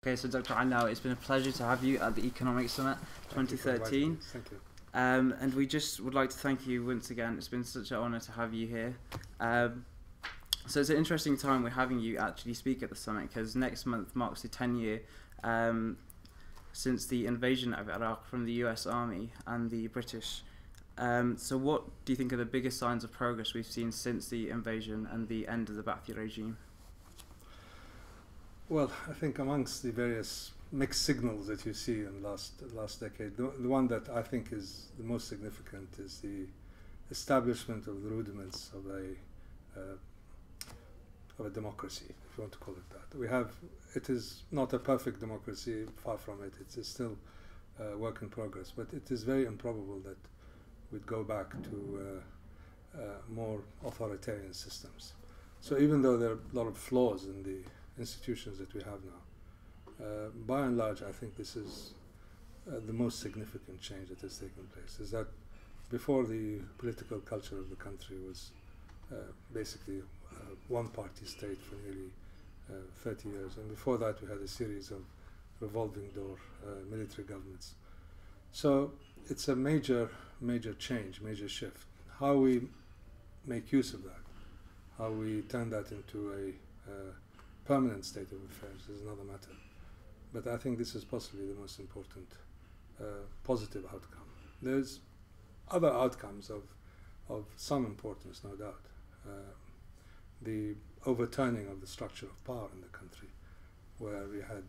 Okay, so Dr. Ali Allawi, it's been a pleasure to have you at the Economic Summit 2013. Thank you. And we just would like to thank you once again. It's been such an honour to have you here. So it's an interesting time we're having you actually speak at the summit, because next month marks the 10-year since the invasion of Iraq from the US Army and the British. So what do you think are the biggest signs of progress we've seen since the invasion and the end of the Ba'athi regime? Well, I think amongst the various mixed signals that you see in the last decade, the one that I think is the most significant is the establishment of the rudiments of a democracy, if you want to call it that. It is not a perfect democracy, far from it. It is still a work in progress, but it is very improbable that we'd go back to more authoritarian systems. So even though there are a lot of flaws in the institutions that we have now, by and large, I think this is the most significant change that has taken place. Is that before, the political culture of the country was basically one-party state for nearly 30 years, and before that we had a series of revolving door military governments. So it's a major change, major shift. How we make use of that, how we turn that into a permanent state of affairs is another matter. But I think this is possibly the most important positive outcome. There's other outcomes of some importance, no doubt. The overturning of the structure of power in the country, where we had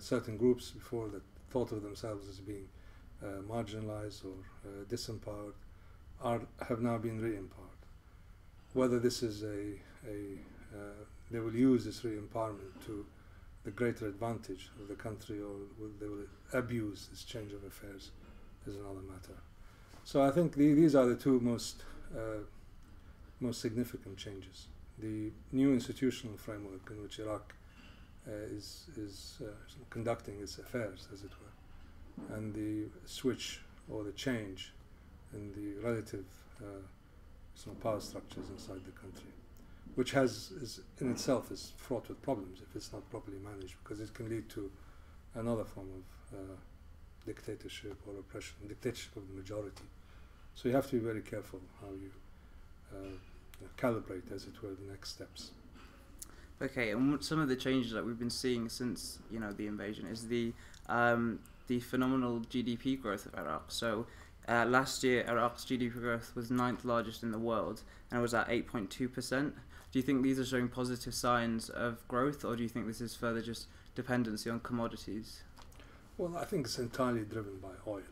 certain groups before that thought of themselves as being marginalized or disempowered, have now been re-empowered. Whether this is they will use this re-empowerment to the greater advantage of the country, or they will abuse this change of affairs, is another matter. So I think these are the two most significant changes. The new institutional framework in which Iraq is conducting its affairs, as it were, and the switch or the change in the relative power structures inside the country, which in itself is fraught with problems if it's not properly managed, because it can lead to another form of dictatorship or oppression, dictatorship of the majority. So you have to be very careful how you calibrate, as it were, the next steps. Okay, and some of the changes that we've been seeing since the invasion is the phenomenal GDP growth of Iraq. So last year, Iraq's GDP growth was 9th largest in the world, and it was at 8.2%. Do you think these are showing positive signs of growth, or do you think this is further just dependency on commodities? Well, I think it's entirely driven by oil.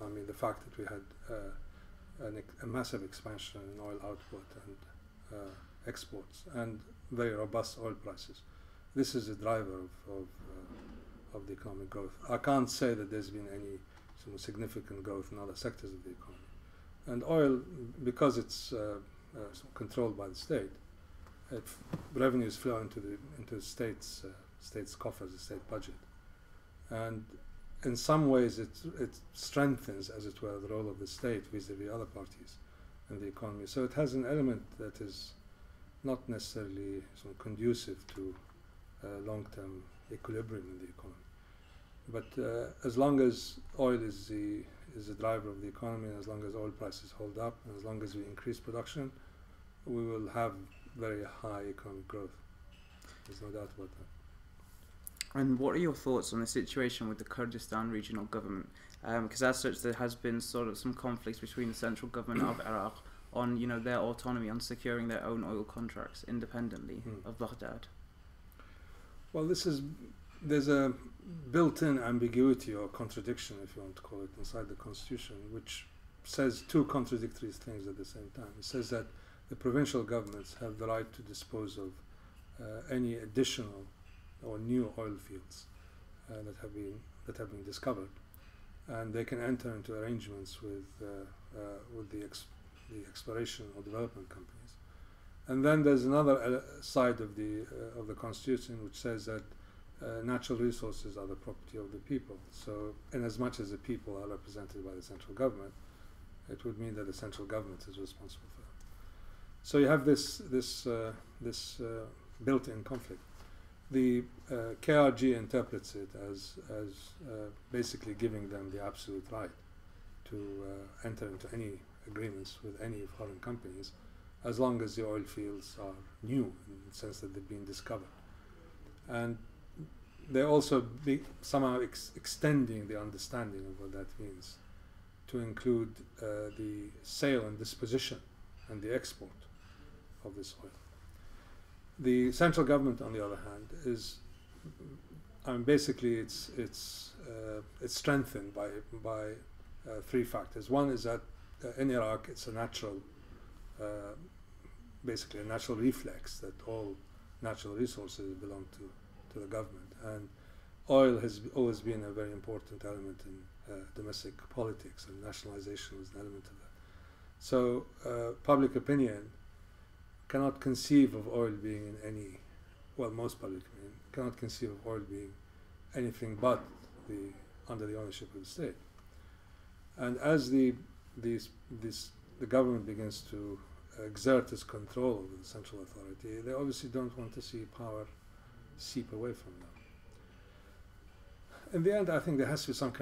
I mean, the fact that we had a massive expansion in oil output and exports and very robust oil prices. This is a driver of the economic growth. I can't say that there's been any significant growth in other sectors of the economy. And oil, because it's controlled by the state, revenues flow into the state's coffers, the state budget, and in some ways it strengthens, as it were, the role of the state vis-a-vis other parties in the economy. So it has an element that is not necessarily conducive to long-term equilibrium in the economy. But as long as oil is the driver of the economy, and as long as oil prices hold up, and as long as we increase production, we will have very high economic growth. There's no doubt about that. And what are your thoughts on the situation with the Kurdistan regional government? Because as such, there has been some conflicts between the central government of Iraq on their autonomy, on securing their own oil contracts independently of Baghdad. Well, there's a built-in ambiguity or contradiction, if you want to call it, inside the constitution, which says two contradictory things at the same time. It says that the provincial governments have the right to dispose of any additional or new oil fields that have been discovered, and they can enter into arrangements with the exploration or development companies. And then there's another side of the constitution which says that natural resources are the property of the people. So, in as much as the people are represented by the central government, it would mean that the central government is responsible for them. So you have this built-in conflict. The KRG interprets it as basically giving them the absolute right to enter into any agreements with any foreign companies as long as the oil fields are new in the sense that they've been discovered. And they're also somehow extending the understanding of what that means to include the sale and disposition and the export of this oil. The central government, on the other hand, is basically it's strengthened by three factors. One is that in Iraq it's a natural, basically a natural reflex that all natural resources belong to the government, and oil has always been a very important element in domestic politics, and nationalization was an element of that. So public opinion cannot conceive of oil being in any, well, most public opinion cannot conceive of oil being anything but under the ownership of the state. And as the government begins to exert its control over the central authority, they obviously don't want to see power seep away from them. In the end, I think there has to be some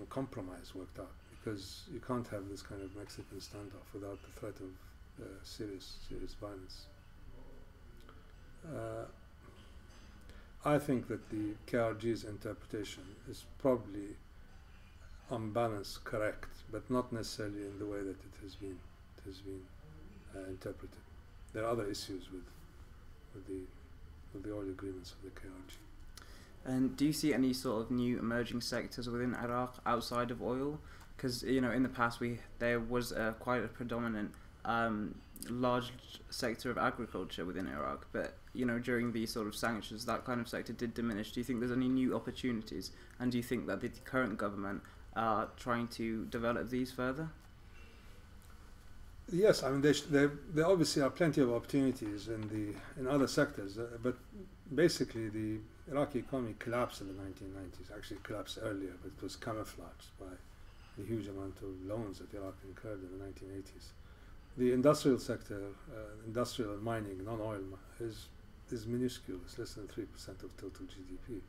compromise worked out, because you can't have this kind of Mexican standoff without the threat of serious violence. I think that the KRG's interpretation is probably on balance correct, but not necessarily in the way that it has been interpreted. There are other issues with the oil agreements of the KRG. And do you see any sort of new emerging sectors within Iraq outside of oil? Because in the past there was quite a predominant large sector of agriculture within Iraq, but during the sort of sanctions, that kind of sector did diminish. Do you think there's any new opportunities, and do you think that the current government are trying to develop these further? Yes, there obviously are plenty of opportunities in other sectors, but basically the Iraqi economy collapsed in the 1990s. Actually, it collapsed earlier, but it was camouflaged by the huge amount of loans that Iraq incurred in the 1980s. The industrial sector, industrial and mining, non-oil, is minuscule. It's less than 3% of total GDP,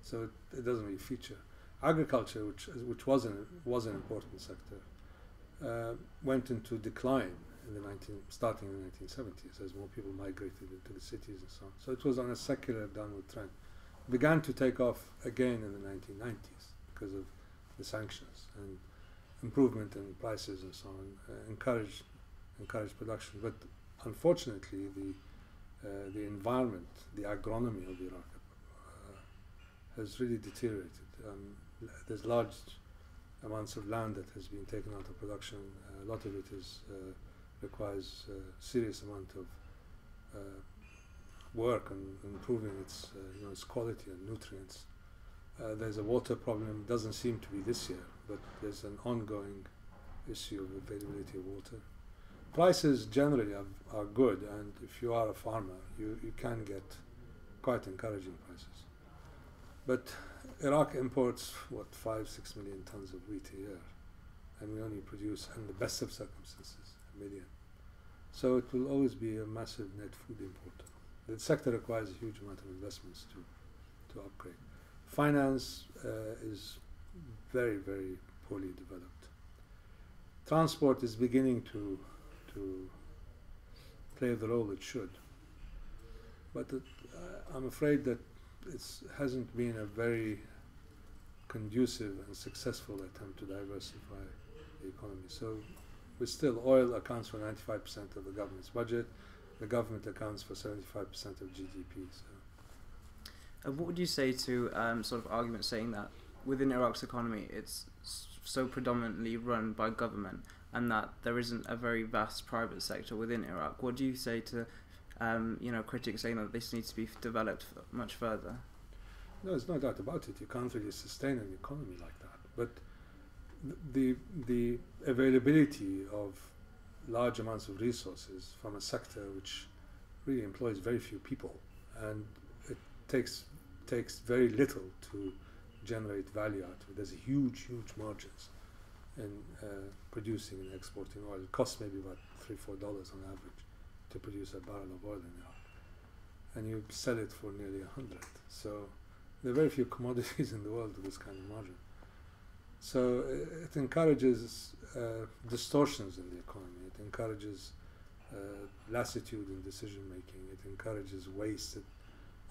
so it doesn't really feature. Agriculture, which was an important sector, went into decline starting in the 1970s as more people migrated into the cities and so on. So it was on a secular downward trend. It began to take off again in the 1990s because of the sanctions and improvement in prices and so on, encouraged production. But unfortunately, the environment, the agronomy of Iraq has really deteriorated. There's large amounts of land that has been taken out of production. A lot of it requires a serious amount of work on improving its quality and nutrients. There's a water problem. Doesn't seem to be this year, but there's an ongoing issue of availability of water. Prices generally are good, and if you are a farmer, you can get quite encouraging prices. But Iraq imports 5-6 million tons of wheat a year, and we only produce, in the best of circumstances, 1 million. So it will always be a massive net food importer. The sector requires a huge amount of investments to upgrade. Finance is very, very poorly developed. Transport is beginning to play the role it should, but I'm afraid that it hasn't been a very conducive and successful attempt to diversify the economy. So oil accounts for 95% of the government's budget. The government accounts for 75% of GDP. So. What would you say to sort of arguments saying that within Iraq's economy it's so predominantly run by government, and that there isn't a very vast private sector within Iraq? What do you say to critics saying that this needs to be developed much further? No, there's no doubt about it. You can't really sustain an economy like that. But the availability of large amounts of resources from a sector which really employs very few people, and it takes very little to generate value out of it. There's huge margins in producing and exporting oil. It costs maybe about $3-4 on average to produce a barrel of oil in Iraq. and you sell it for nearly 100. So there are very few commodities in the world with this kind of margin. So it encourages distortions in the economy. It encourages lassitude in decision making. It encourages waste.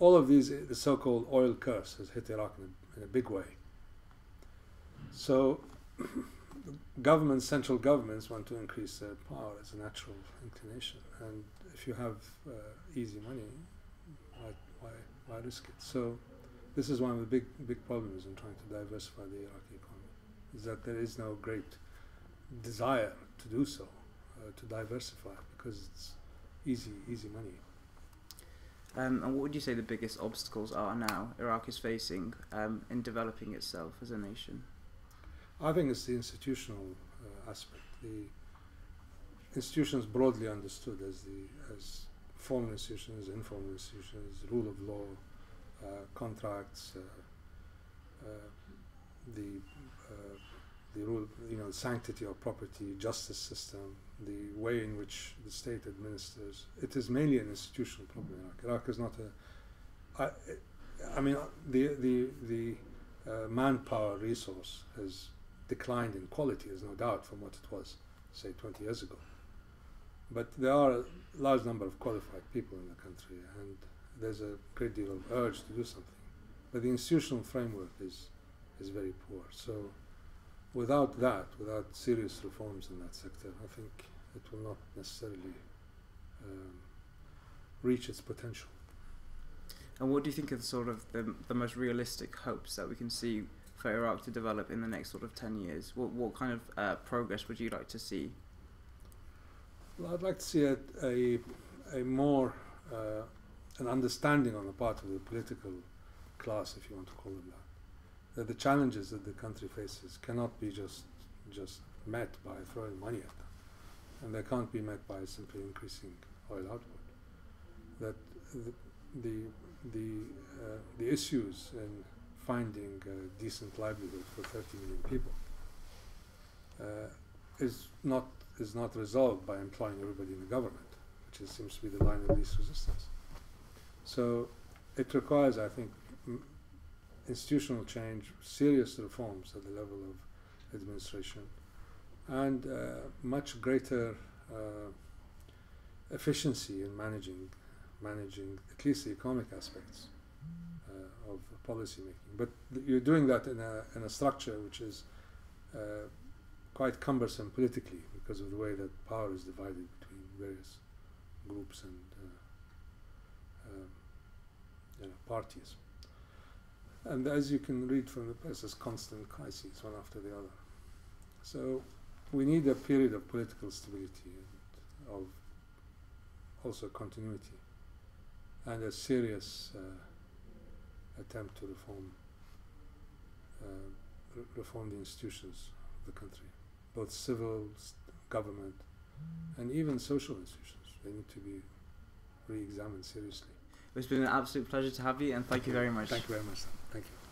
All of these, the so-called oil curse has hit Iraq in a big way. So governments, central governments, want to increase their power as a natural inclination. And if you have easy money, why risk it? So this is one of the big problems in trying to diversify the Iraqi economy, is that there is no great desire to do so, to diversify, because it's easy money. And what would you say the biggest obstacles are now Iraq is facing in developing itself as a nation? I think it's the institutional aspect. The institutions broadly understood as formal institutions, informal institutions, rule of law, contracts, the rule, the sanctity of property, justice system, the way in which the state administers. It is mainly an institutional problem in Iraq. Iraq is not the manpower resource has declined in quality, there's no doubt, from what it was, say, 20 years ago. But there are a large number of qualified people in the country, and there's a great deal of urge to do something. But the institutional framework is very poor. So without that, without serious reforms in that sector, I think it will not necessarily reach its potential. And what do you think are sort of the most realistic hopes that we can see for Iraq to develop in the next sort of 10 years? What kind of progress would you like to see? Well, I'd like to see a more an understanding on the part of the political class, if you want to call them that the challenges that the country faces cannot be just met by throwing money at them, and they can't be met by simply increasing oil output. That the issues in finding a decent livelihood for 30 million people is not resolved by employing everybody in the government, which seems to be the line of least resistance. So it requires, I think, institutional change, serious reforms at the level of administration, and much greater efficiency in managing at least the economic aspects of policy making. But you're doing that in a structure which is quite cumbersome politically, because of the way that power is divided between various groups and parties. And as you can read from the press, there's constant crises, one after the other. So we need a period of political stability and of also continuity, and a serious attempt to reform the institutions of the country, both civil, government, and even social institutions. They need to be re-examined seriously. It's been an absolute pleasure to have you, and thank you very much. Thank you very much. Thank you.